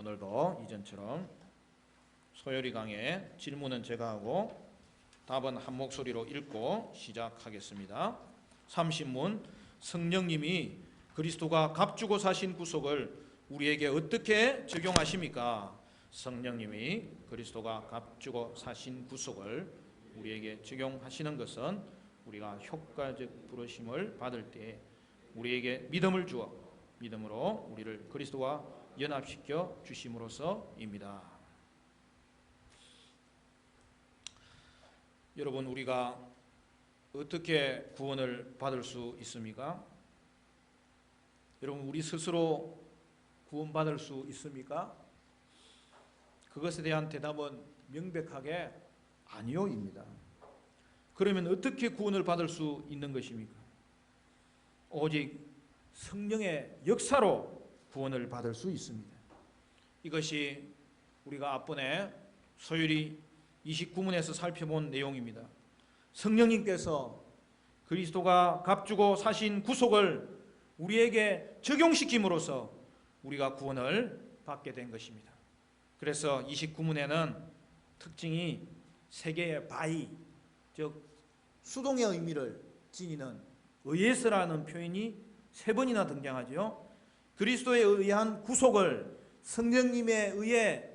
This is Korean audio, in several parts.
오늘도 이전처럼 소요리 강의 질문은 제가 하고 답은 한 목소리로 읽고 시작하겠습니다. 30문 성령님이 그리스도가 값주고 사신 구속을 우리에게 어떻게 적용하십니까? 성령님이 그리스도가 값주고 사신 구속을 우리에게 적용하시는 것은 우리가 효과적 부르심을 받을 때 우리에게 믿음을 주어 믿음으로 우리를 그리스도와 연합시켜 주심으로써입니다. 여러분, 우리가 어떻게 구원을 받을 수 있습니까? 여러분, 우리 스스로 구원받을 수 있습니까? 그것에 대한 대답은 명백하게 아니요입니다. 그러면 어떻게 구원을 받을 수 있는 것입니까? 오직 성령의 역사로 구원을 받을 수 있습니다. 이것이 우리가 앞번에 소요리 29문에서 살펴본 내용입니다. 성령님께서 그리스도가 값주고 사신 구속을 우리에게 적용시킴으로써 우리가 구원을 받게 된 것입니다. 그래서 29문에는 특징이 세 개의 바이, 즉 수동의 의미를 지니는 의에서라는 표현이 세 번이나 등장하죠. 그리스도에 의한 구속을 성령님에 의해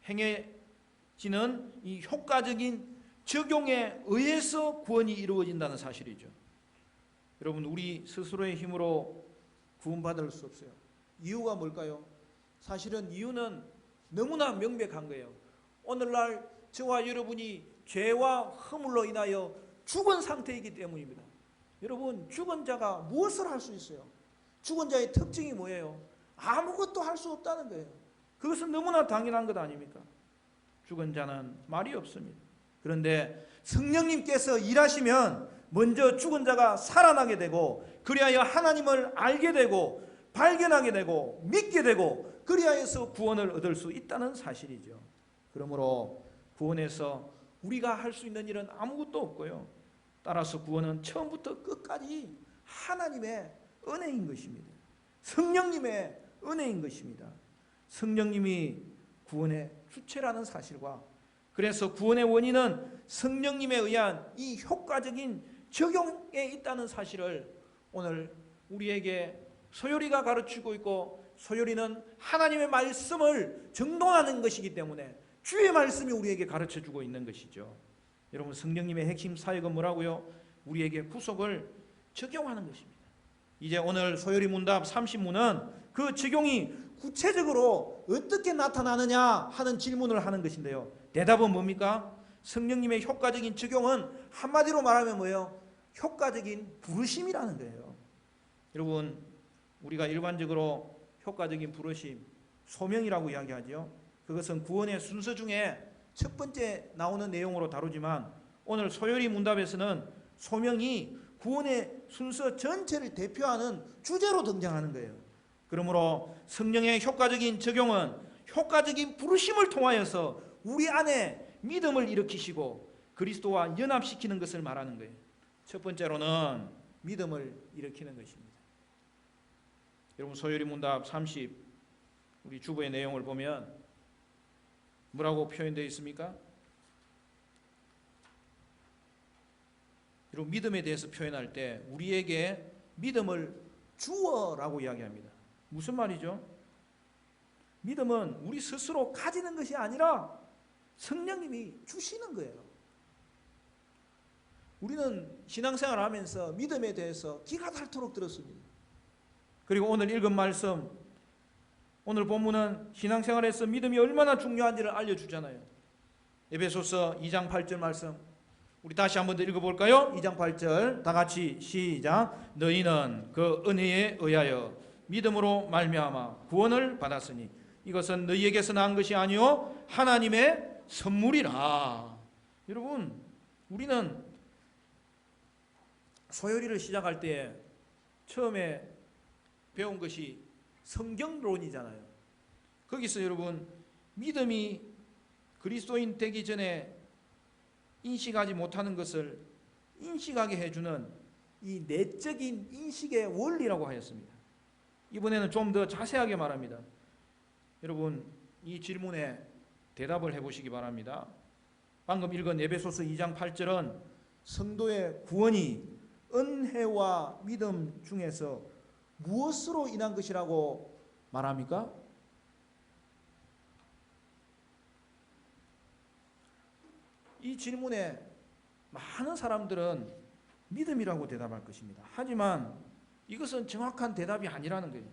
행해지는 이 효과적인 적용에 의해서 구원이 이루어진다는 사실이죠. 여러분, 우리 스스로의 힘으로 구원받을 수 없어요. 이유가 뭘까요? 사실은 이유는 너무나 명백한 거예요. 오늘날 저와 여러분이 죄와 허물로 인하여 죽은 상태이기 때문입니다. 여러분, 죽은 자가 무엇을 할 수 있어요? 죽은 자의 특징이 뭐예요? 아무것도 할 수 없다는 거예요. 그것은 너무나 당연한 것 아닙니까? 죽은 자는 말이 없습니다. 그런데 성령님께서 일하시면 먼저 죽은 자가 살아나게 되고 그리하여 하나님을 알게 되고 발견하게 되고 믿게 되고 그리하여서 구원을 얻을 수 있다는 사실이죠. 그러므로 구원에서 우리가 할 수 있는 일은 아무것도 없고요. 따라서 구원은 처음부터 끝까지 하나님의 은혜인 것입니다. 성령님의 은혜인 것입니다. 성령님이 구원의 주체라는 사실과 그래서 구원의 원인은 성령님에 의한 이 효과적인 적용에 있다는 사실을 오늘 우리에게 소요리가 가르치고 있고, 소요리는 하나님의 말씀을 정돈하는 것이기 때문에 주의 말씀이 우리에게 가르쳐주고 있는 것이죠. 여러분, 성령님의 핵심 사역은 뭐라고요? 우리에게 구속을 적용하는 것입니다. 이제 오늘 소요리 문답 30문은 그 적용이 구체적으로 어떻게 나타나느냐 하는 질문을 하는 것인데요. 대답은 뭡니까? 성령님의 효과적인 적용은 한마디로 말하면 뭐예요? 효과적인 부르심이라는 거예요. 여러분, 우리가 일반적으로 효과적인 부르심, 소명이라고 이야기하죠. 그것은 구원의 순서 중에 첫 번째 나오는 내용으로 다루지만 오늘 소요리 문답에서는 소명이 구원의 순서 전체를 대표하는 주제로 등장하는 거예요. 그러므로 성령의 효과적인 적용은 효과적인 부르심을 통하여서 우리 안에 믿음을 일으키시고 그리스도와 연합시키는 것을 말하는 거예요. 첫 번째로는 믿음을 일으키는 것입니다. 여러분, 소요리 문답 30 우리 주보의 내용을 보면 뭐라고 표현되어 있습니까? 여러분, 믿음에 대해서 표현할 때 우리에게 믿음을 주어라고 이야기합니다. 무슨 말이죠? 믿음은 우리 스스로 가지는 것이 아니라 성령님이 주시는 거예요. 우리는 신앙생활을 하면서 믿음에 대해서 기가 닳도록 들었습니다. 그리고 오늘 읽은 말씀, 오늘 본문은 신앙생활에서 믿음이 얼마나 중요한지를 알려주잖아요. 에베소서 2장 8절 말씀 우리 다시 한번 더 읽어볼까요? 2장 8절 다 같이 시작. 너희는 그 은혜에 의하여 믿음으로 말미암아 구원을 받았으니 이것은 너희에게서 난 것이 아니요 하나님의 선물이라. 여러분, 우리는 소요리를 시작할 때 처음에 배운 것이 성경론이잖아요. 거기서 여러분, 믿음이 그리스도인 되기 전에 인식하지 못하는 것을 인식하게 해주는 이 내적인 인식의 원리라고 하였습니다. 이번에는 좀 더 자세하게 말합니다. 여러분, 이 질문에 대답을 해보시기 바랍니다. 방금 읽은 에베소서 2장 8절은 성도의 구원이 은혜와 믿음 중에서 무엇으로 인한 것이라고 말합니까? 이 질문에 많은 사람들은 믿음이라고 대답할 것입니다. 하지만 이것은 정확한 대답이 아니라는 거예요.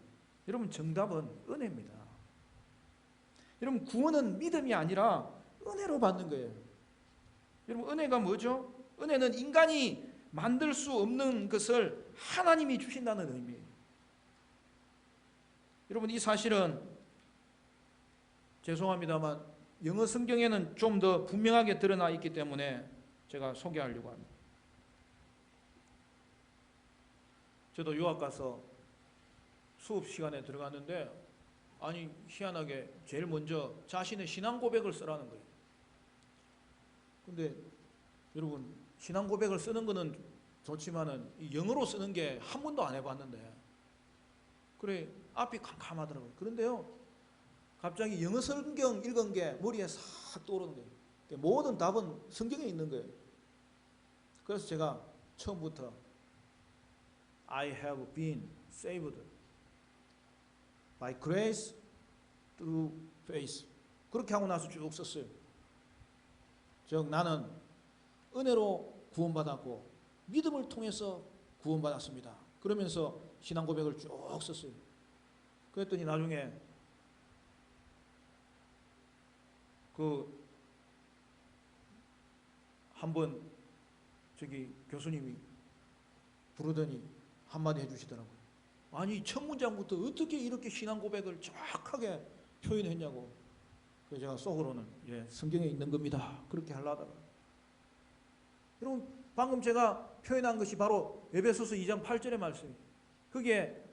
여러분, 정답은 은혜입니다. 여러분, 구원은 믿음이 아니라 은혜로 받는 거예요. 여러분, 은혜가 뭐죠? 은혜는 인간이 만들 수 없는 것을 하나님이 주신다는 의미예요. 여러분, 이 사실은 죄송합니다만 영어 성경에는 좀 더 분명하게 드러나 있기 때문에 제가 소개하려고 합니다. 저도 유학 가서 수업 시간에 들어갔는데, 아니 희한하게 제일 먼저 자신의 신앙 고백을 쓰라는 거예요. 근데 여러분, 신앙 고백을 쓰는 거는 좋지만은 영어로 쓰는 게 한 번도 안 해봤는데, 그래 앞이 캄캄하더라고요. 그런데요, 갑자기 영어 성경 읽은 게 머리에 싹 떠오르는 거예요. 모든 답은 성경에 있는 거예요. 그래서 제가 처음부터 I have been saved by grace through faith, 그렇게 하고 나서 쭉 썼어요. 즉, 나는 은혜로 구원받았고 믿음을 통해서 구원받았습니다. 그러면서 신앙 고백을 쭉 썼어요. 그랬더니 나중에 한번 저기 교수님이 부르더니 한마디 해주시더라고요. 아니, 첫 문장부터 어떻게 이렇게 신앙 고백을 정확하게 표현했냐고. 그래서 제가 속으로는 성경에 있는 겁니다, 그렇게 하려다가, 여러분, 방금 제가 표현한 것이 바로 에베소서 2장 8절의 말씀이에요. 그게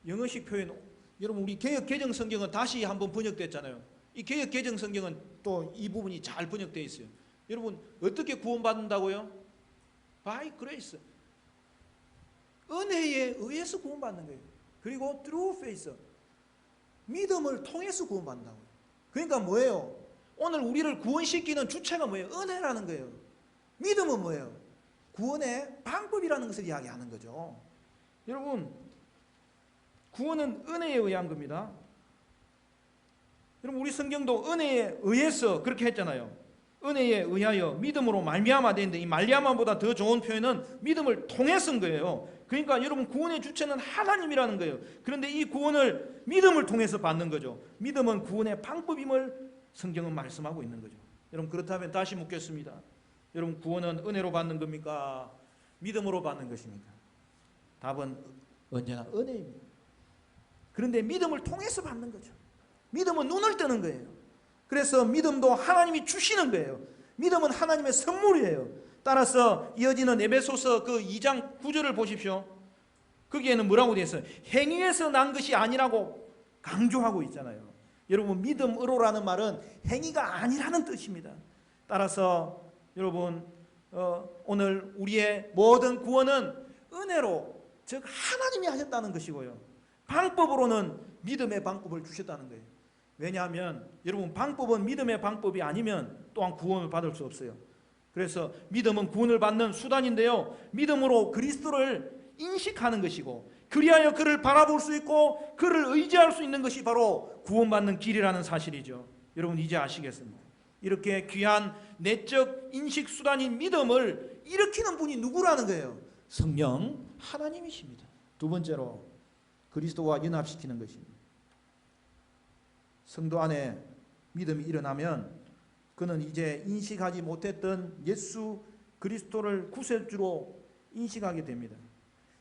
영어식 표현, 여러분, 우리 개역 개정 성경은 다시 한번 번역됐잖아요. 이 개역 개정 성경은 또 이 부분이 잘 번역되어 있어요. 여러분, 어떻게 구원받는다고요? By grace, 은혜에 의해서 구원받는 거예요. 그리고 through faith, 믿음을 통해서 구원받는다고요. 그러니까 뭐예요? 오늘 우리를 구원시키는 주체가 뭐예요? 은혜라는 거예요. 믿음은 뭐예요? 구원의 방법이라는 것을 이야기하는 거죠. 여러분, 구원은 은혜에 의한 겁니다. 여러분, 우리 성경도 은혜에 의해서 그렇게 했잖아요. 은혜에 의하여 믿음으로 말미암아 되는데, 이 말미암아보다 더 좋은 표현은 믿음을 통해서인 거예요. 그러니까 여러분, 구원의 주체는 하나님이라는 거예요. 그런데 이 구원을 믿음을 통해서 받는 거죠. 믿음은 구원의 방법임을 성경은 말씀하고 있는 거죠. 여러분, 그렇다면 다시 묻겠습니다. 여러분, 구원은 은혜로 받는 겁니까? 믿음으로 받는 것입니까? 답은 언제나 은혜입니다. 그런데 믿음을 통해서 받는 거죠. 믿음은 눈을 뜨는 거예요. 그래서 믿음도 하나님이 주시는 거예요. 믿음은 하나님의 선물이에요. 따라서 이어지는 에베소서 그 2장 9절을 보십시오. 거기에는 뭐라고 되어 있어요? 행위에서 난 것이 아니라고 강조하고 있잖아요. 여러분, 믿음으로라는 말은 행위가 아니라는 뜻입니다. 따라서 여러분, 오늘 우리의 모든 구원은 은혜로, 즉 하나님이 하셨다는 것이고요, 방법으로는 믿음의 방법을 주셨다는 거예요. 왜냐하면 여러분, 방법은 믿음의 방법이 아니면 또한 구원을 받을 수 없어요. 그래서 믿음은 구원을 받는 수단인데요, 믿음으로 그리스도를 인식하는 것이고, 그리하여 그를 바라볼 수 있고 그를 의지할 수 있는 것이 바로 구원받는 길이라는 사실이죠. 여러분, 이제 아시겠습니까? 이렇게 귀한 내적 인식 수단인 믿음을 일으키는 분이 누구라는 거예요? 성령 하나님이십니다. 두 번째로 그리스도와 연합시키는 것입니다. 성도 안에 믿음이 일어나면 그는 이제 인식하지 못했던 예수 그리스도를 구세주로 인식하게 됩니다.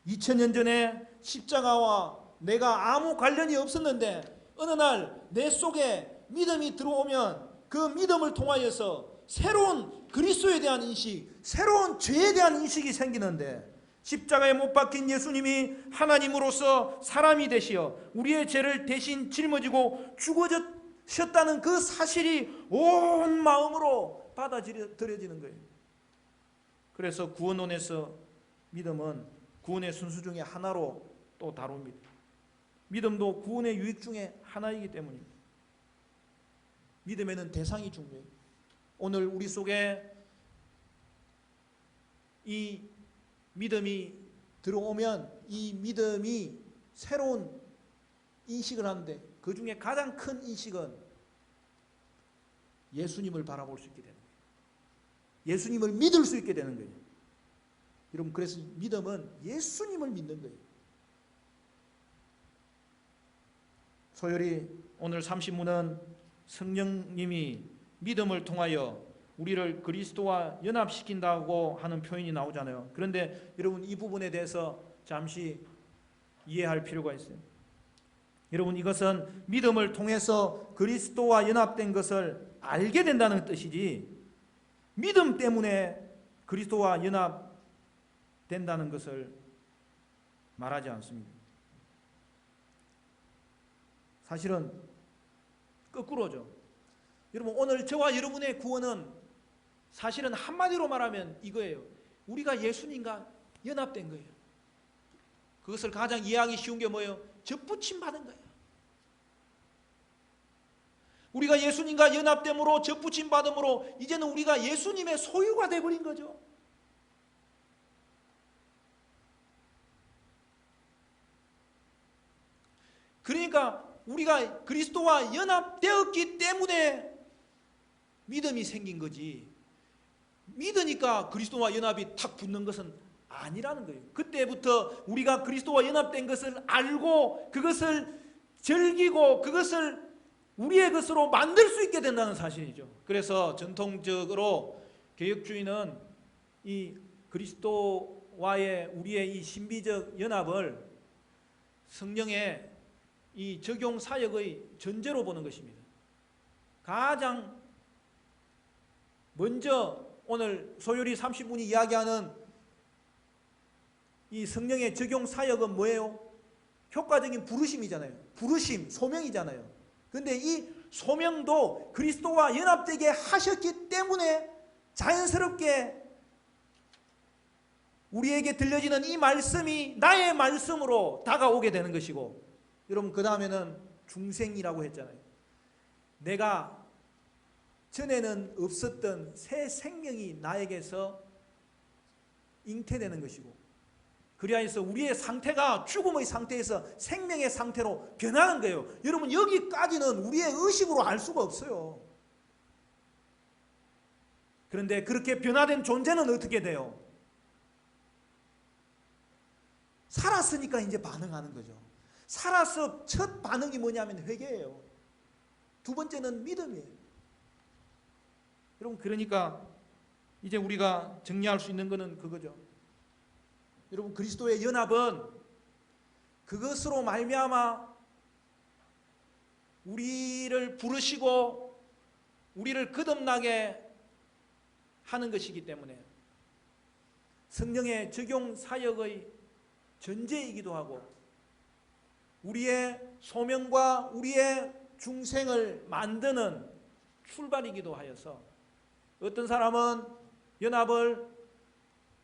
2000년 전에 십자가와 내가 아무 관련이 없었는데 어느 날 내 속에 믿음이 들어오면 그 믿음을 통하여서 새로운 그리스도에 대한 인식, 새로운 죄에 대한 인식이 생기는데, 십자가에 못 박힌 예수님이 하나님으로서 사람이 되시어 우리의 죄를 대신 짊어지고 죽어졌다는 그 사실이 온 마음으로 받아들여지는 거예요. 그래서 구원론에서 믿음은 구원의 순수 중에 하나로 또 다룹니다. 믿음도 구원의 유익 중에 하나이기 때문입니다. 믿음에는 대상이 중요해요. 오늘 우리 속에 이 믿음이 들어오면 이 믿음이 새로운 인식을 하는데 그 중에 가장 큰 인식은 예수님을 바라볼 수 있게 되는 거예요. 예수님을 믿을 수 있게 되는 거예요. 여러분, 그래서 믿음은 예수님을 믿는 거예요. 소열이 오늘 30문은 성령님이 믿음을 통하여 우리를 그리스도와 연합시킨다고 하는 표현이 나오잖아요. 그런데 여러분, 이 부분에 대해서 잠시 이해할 필요가 있어요. 여러분, 이것은 믿음을 통해서 그리스도와 연합된 것을 알게 된다는 뜻이지 믿음 때문에 그리스도와 연합된다는 것을 말하지 않습니다. 사실은 거꾸로죠. 여러분, 오늘 저와 여러분의 구원은 사실은 한마디로 말하면 이거예요. 우리가 예수님과 연합된 거예요. 그것을 가장 이해하기 쉬운 게 뭐예요? 접붙임 받은 거예요. 우리가 예수님과 연합됨으로, 접붙임 받음으로 이제는 우리가 예수님의 소유가 되어버린 거죠. 그러니까 우리가 그리스도와 연합되었기 때문에 믿음이 생긴 거지, 믿으니까 그리스도와 연합이 탁 붙는 것은 아니라는 거예요. 그때부터 우리가 그리스도와 연합된 것을 알고 그것을 즐기고 그것을 우리의 것으로 만들 수 있게 된다는 사실이죠. 그래서 전통적으로 개혁주의는 이 그리스도와의 우리의 이 신비적 연합을 성령의 이 적용 사역의 전제로 보는 것입니다. 가장 먼저 오늘 소요리 30분이 이야기하는 이 성령의 적용 사역은 뭐예요? 효과적인 부르심이잖아요. 부르심, 소명이잖아요. 그런데 이 소명도 그리스도와 연합되게 하셨기 때문에 자연스럽게 우리에게 들려지는 이 말씀이 나의 말씀으로 다가오게 되는 것이고, 여러분, 그 다음에는 중생이라고 했잖아요. 내가 전에는 없었던 새 생명이 나에게서 잉태되는 것이고, 그리하여서 우리의 상태가 죽음의 상태에서 생명의 상태로 변하는 거예요. 여러분, 여기까지는 우리의 의식으로 알 수가 없어요. 그런데 그렇게 변화된 존재는 어떻게 돼요? 살았으니까 이제 반응하는 거죠. 살아서 첫 반응이 뭐냐면 회개예요. 두 번째는 믿음이에요. 여러분, 그러니까 이제 우리가 정리할 수 있는 것은 그거죠. 여러분, 그리스도의 연합은 그것으로 말미암아 우리를 부르시고 우리를 거듭나게 하는 것이기 때문에 성령의 적용 사역의 전제이기도 하고 우리의 소명과 우리의 중생을 만드는 출발이기도 하여서 어떤 사람은 연합을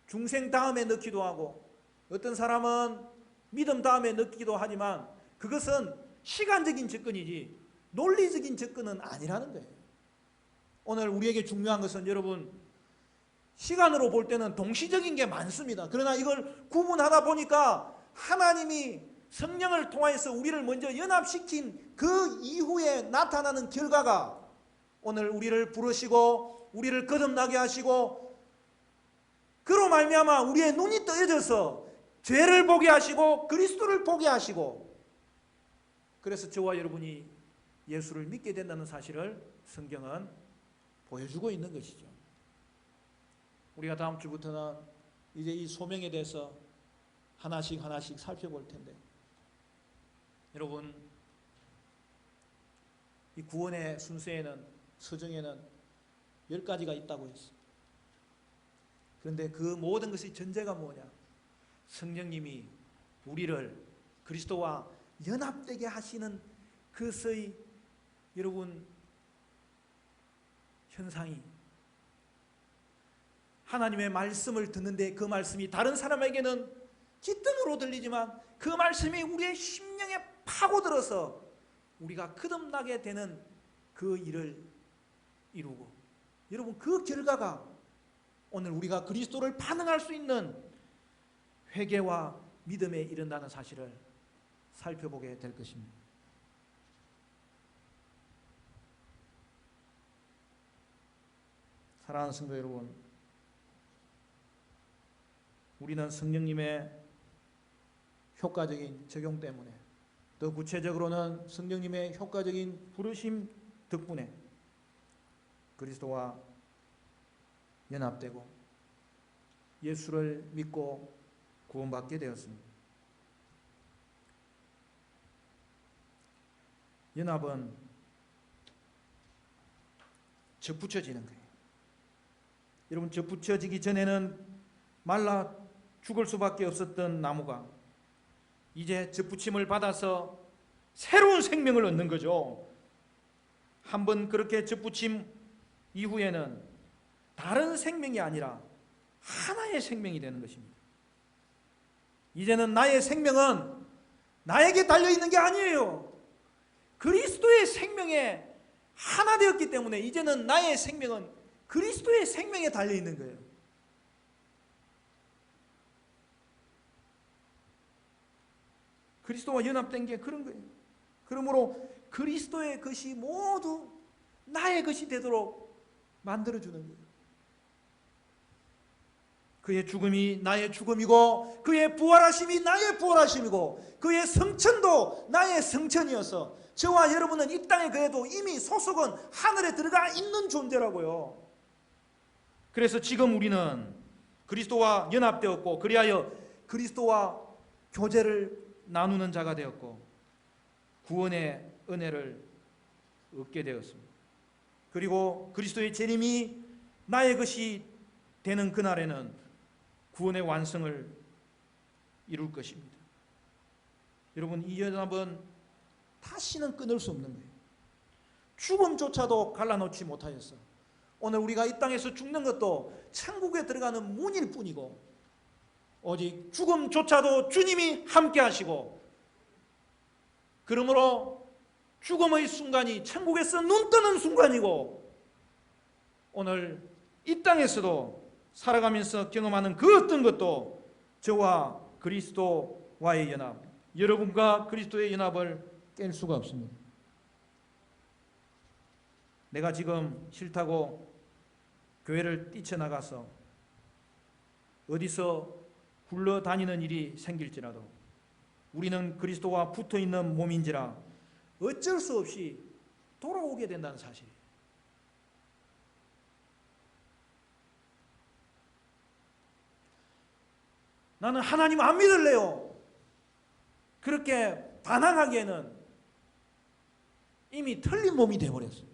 중생 다음에 넣기도 하고 어떤 사람은 믿음 다음에 넣기도 하지만 그것은 시간적인 접근이지 논리적인 접근은 아니라는 거예요. 오늘 우리에게 중요한 것은 여러분, 시간으로 볼 때는 동시적인 게 많습니다. 그러나 이걸 구분하다 보니까 하나님이 성령을 통해서 우리를 먼저 연합시킨 그 이후에 나타나는 결과가 오늘 우리를 부르시고 우리를 거듭나게 하시고 그로 말미암아 우리의 눈이 떠져서 죄를 보게 하시고 그리스도를 보게 하시고, 그래서 저와 여러분이 예수를 믿게 된다는 사실을 성경은 보여주고 있는 것이죠. 우리가 다음 주부터는 이제 이 소명에 대해서 하나씩 하나씩 살펴볼 텐데, 여러분, 이 구원의 순서에는, 서정에는 10가지가 있다고 했어요. 그런데 그 모든 것의 전제가 뭐냐? 성령님이 우리를 그리스도와 연합되게 하시는 그것의 여러분 현상이, 하나님의 말씀을 듣는데 그 말씀이 다른 사람에게는 기쁨으로 들리지만 그 말씀이 우리의 심령에 파고들어서 우리가 거듭나게 되는 그 일을 이루고, 여러분 그 결과가 오늘 우리가 그리스도를 반응할 수 있는 회개와 믿음에 이른다는 사실을 살펴보게 될 것입니다. 사랑하는 성도 여러분, 우리는 성령님의 효과적인 적용 때문에, 더 구체적으로는 성령님의 효과적인 부르심 덕분에 그리스도와 연합되고 예수를 믿고 구원받게 되었습니다. 연합은 접붙여지는 거예요. 여러분, 접붙여지기 전에는 말라 죽을 수밖에 없었던 나무가 이제 접붙임을 받아서 새로운 생명을 얻는 거죠. 한번 그렇게 접붙임 이후에는 다른 생명이 아니라 하나의 생명이 되는 것입니다. 이제는 나의 생명은 나에게 달려있는 게 아니에요. 그리스도의 생명에 하나 되었기 때문에 이제는 나의 생명은 그리스도의 생명에 달려있는 거예요. 그리스도와 연합된 게 그런 거예요. 그러므로 그리스도의 것이 모두 나의 것이 되도록 만들어주는 거예요. 그의 죽음이 나의 죽음이고 그의 부활하심이 나의 부활하심이고 그의 성천도 나의 성천이어서 저와 여러분은 이 땅에 그래도 이미 소속은 하늘에 들어가 있는 존재라고요. 그래서 지금 우리는 그리스도와 연합되었고 그리하여 그리스도와 교제를 나누는 자가 되었고 구원의 은혜를 얻게 되었습니다. 그리고 그리스도의 재림이 나의 것이 되는 그날에는 구원의 완성을 이룰 것입니다. 여러분, 이 연합은 다시는 끊을 수 없는 거예요. 죽음조차도 갈라놓지 못하였어. 오늘 우리가 이 땅에서 죽는 것도 천국에 들어가는 문일 뿐이고 오직 죽음조차도 주님이 함께 하시고, 그러므로 죽음의 순간이 천국에서 눈 뜨는 순간이고 오늘 이 땅에서도 살아가면서 경험하는 그 어떤 것도 저와 그리스도와의 연합, 여러분과 그리스도의 연합을 깰 수가 없습니다. 내가 지금 싫다고 교회를 뛰쳐나가서 어디서 굴러다니는 일이 생길지라도 우리는 그리스도와 붙어있는 몸인지라 어쩔 수 없이 돌아오게 된다는 사실이에요. 나는 하나님 안 믿을래요. 그렇게 반항하기에는 이미 틀린 몸이 되어버렸어요.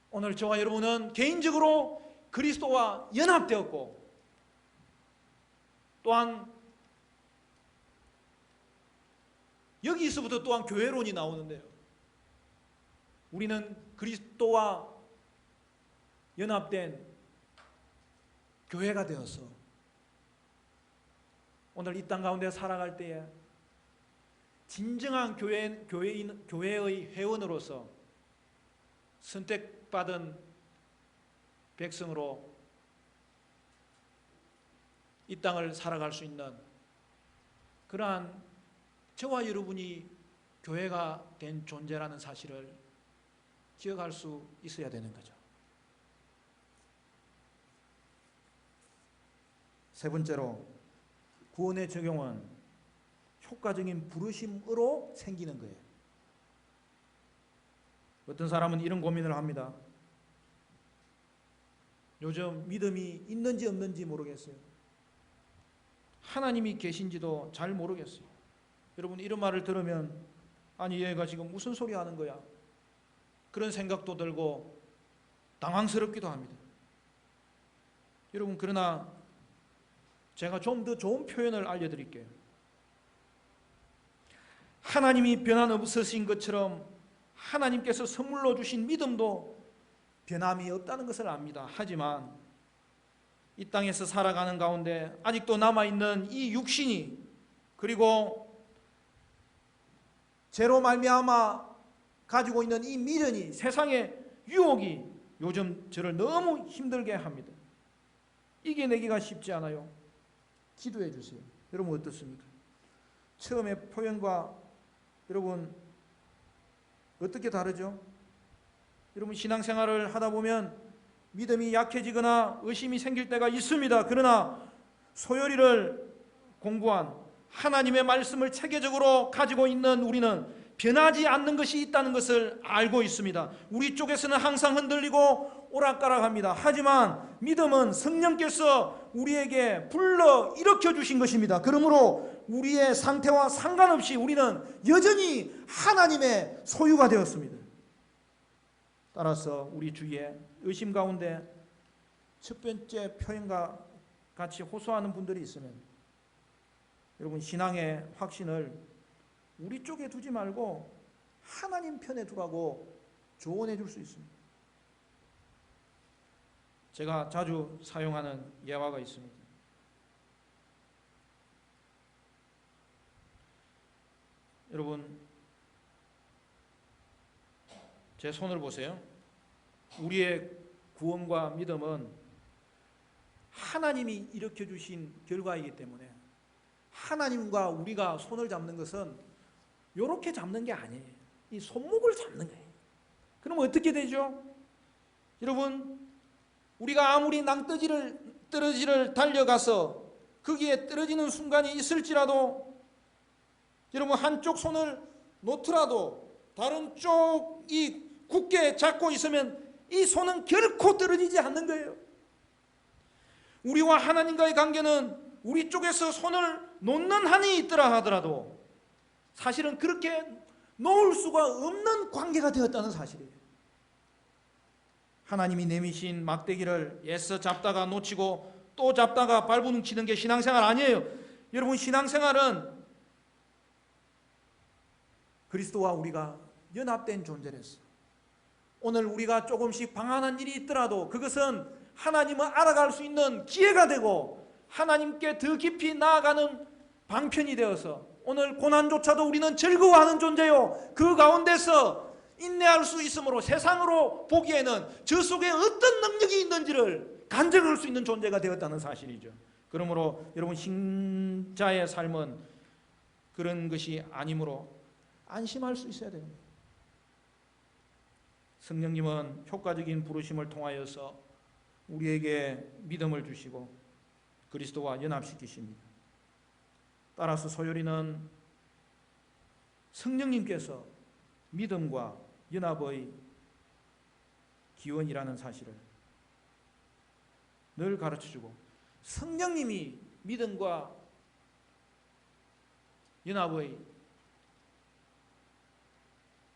오늘 저와 여러분은 개인적으로 그리스도와 연합되었고 또한 여기서부터 또한 교회론이 나오는데요. 우리는 그리스도와 연합된 교회가 되어서 오늘 이 땅 가운데 살아갈 때에 진정한 교회의 회원으로서 선택받은 백성으로 이 땅을 살아갈 수 있는 그러한 저와 여러분이 교회가 된 존재라는 사실을 기억할 수 있어야 되는 거죠. 세 번째로, 구원의 적용은 효과적인 부르심으로 생기는 거예요. 어떤 사람은 이런 고민을 합니다. 요즘 믿음이 있는지 없는지 모르겠어요. 하나님이 계신지도 잘 모르겠어요. 여러분, 이런 말을 들으면 아니 얘가 지금 무슨 소리 하는 거야? 그런 생각도 들고 당황스럽기도 합니다. 여러분, 그러나 제가 좀 더 좋은 표현을 알려드릴게요. 하나님이 변함없으신 것처럼 하나님께서 선물로 주신 믿음도 변함이 없다는 것을 압니다. 하지만 이 땅에서 살아가는 가운데 아직도 남아있는 이 육신이, 그리고 죄로 말미암아 가지고 있는 이 미련이, 세상의 유혹이 요즘 저를 너무 힘들게 합니다. 이겨내기가 쉽지 않아요. 기도해 주세요. 여러분 어떻습니까? 처음에 표현과 여러분 어떻게 다르죠? 여러분 신앙생활을 하다 보면 믿음이 약해지거나 의심이 생길 때가 있습니다. 그러나 소요리를 공부한 하나님의 말씀을 체계적으로 가지고 있는 우리는 변하지 않는 것이 있다는 것을 알고 있습니다. 우리 쪽에서는 항상 흔들리고 오락가락합니다. 하지만 믿음은 성령께서 우리에게 불러 일으켜 주신 것입니다. 그러므로 우리의 상태와 상관없이 우리는 여전히 하나님의 소유가 되었습니다. 따라서 우리 주위에 의심 가운데 첫 번째 표현과 같이 호소하는 분들이 있으면 여러분 신앙의 확신을 우리 쪽에 두지 말고 하나님 편에 두라고 조언해 줄 수 있습니다. 제가 자주 사용하는 예화가 있습니다. 여러분 제 손을 보세요. 우리의 구원과 믿음은 하나님이 일으켜 주신 결과이기 때문에 하나님과 우리가 손을 잡는 것은 이렇게 잡는 게 아니에요. 이 손목을 잡는 거예요. 그럼 어떻게 되죠? 여러분 우리가 아무리 낭떠러지를 달려가서 거기에 떨어지는 순간이 있을지라도 여러분 한쪽 손을 놓더라도 다른 쪽이 굳게 잡고 있으면 이 손은 결코 떨어지지 않는 거예요. 우리와 하나님과의 관계는 우리 쪽에서 손을 놓는 한이 있더라 하더라도 사실은 그렇게 놓을 수가 없는 관계가 되었다는 사실이에요. 하나님이 내미신 막대기를 애써 잡다가 놓치고 또 잡다가 발부둥치는 게 신앙생활 아니에요. 여러분 신앙생활은 그리스도와 우리가 연합된 존재였어. 오늘 우리가 조금씩 방황한 일이 있더라도 그것은 하나님을 알아갈 수 있는 기회가 되고 하나님께 더 깊이 나아가는 방편이 되어서 오늘 고난조차도 우리는 즐거워하는 존재요. 그 가운데서 인내할 수 있으므로 세상으로 보기에는 저 속에 어떤 능력이 있는지를 간증할 수 있는 존재가 되었다는 사실이죠. 그러므로 여러분 신자의 삶은 그런 것이 아니므로 안심할 수 있어야 됩니다. 성령님은 효과적인 부르심을 통하여서 우리에게 믿음을 주시고 그리스도와 연합시키십니다. 따라서 소요리는 성령님께서 믿음과 연합의 기원이라는 사실을 늘 가르쳐주고 성령님이 믿음과 연합의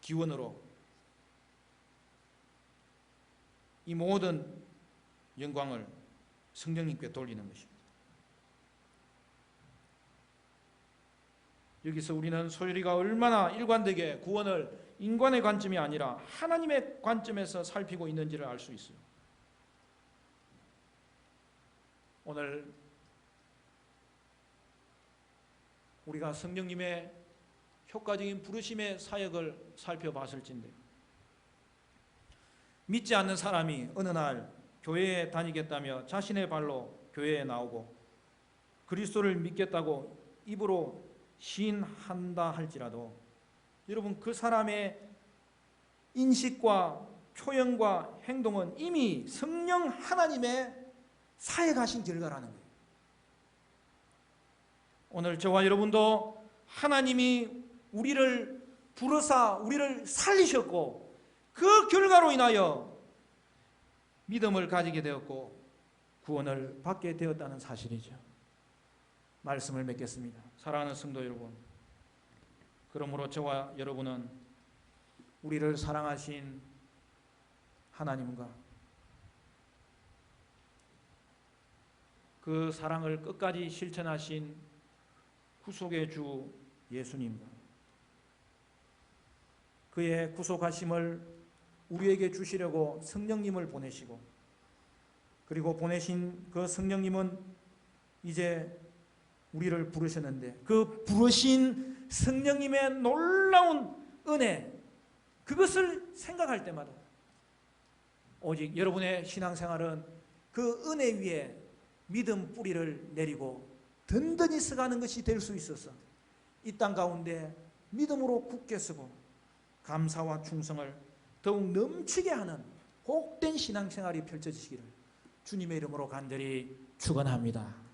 기원으로 이 모든 영광을 성령님께 돌리는 것입니다. 여기서 우리는 소요리가 얼마나 일관되게 구원을 인간의 관점이 아니라 하나님의 관점에서 살피고 있는지를 알 수 있어요. 오늘 우리가 성령님의 효과적인 부르심의 사역을 살펴봤을진데 믿지 않는 사람이 어느 날 교회에 다니겠다며 자신의 발로 교회에 나오고 그리스도를 믿겠다고 입으로 시인한다 할지라도 여러분 그 사람의 인식과 표현과 행동은 이미 성령 하나님의 사역하신 결과라는 거예요. 오늘 저와 여러분도 하나님이 우리를 부르사 우리를 살리셨고 그 결과로 인하여 믿음을 가지게 되었고 구원을 받게 되었다는 사실이죠. 말씀을 맺겠습니다. 사랑하는 성도 여러분, 그러므로 저와 여러분은 우리를 사랑하신 하나님과 그 사랑을 끝까지 실천하신 구속의 주 예수님과 그의 구속하심을 우리에게 주시려고 성령님을 보내시고 그리고 보내신 그 성령님은 이제 우리를 부르셨는데 그 부르신 성령님의 놀라운 은혜, 그것을 생각할 때마다 오직 여러분의 신앙생활은 그 은혜 위에 믿음 뿌리를 내리고 든든히 서가는 것이 될 수 있어서 이 땅 가운데 믿음으로 굳게 서고 감사와 충성을 더욱 넘치게 하는 복된 신앙생활이 펼쳐지시기를 주님의 이름으로 간절히 축원합니다.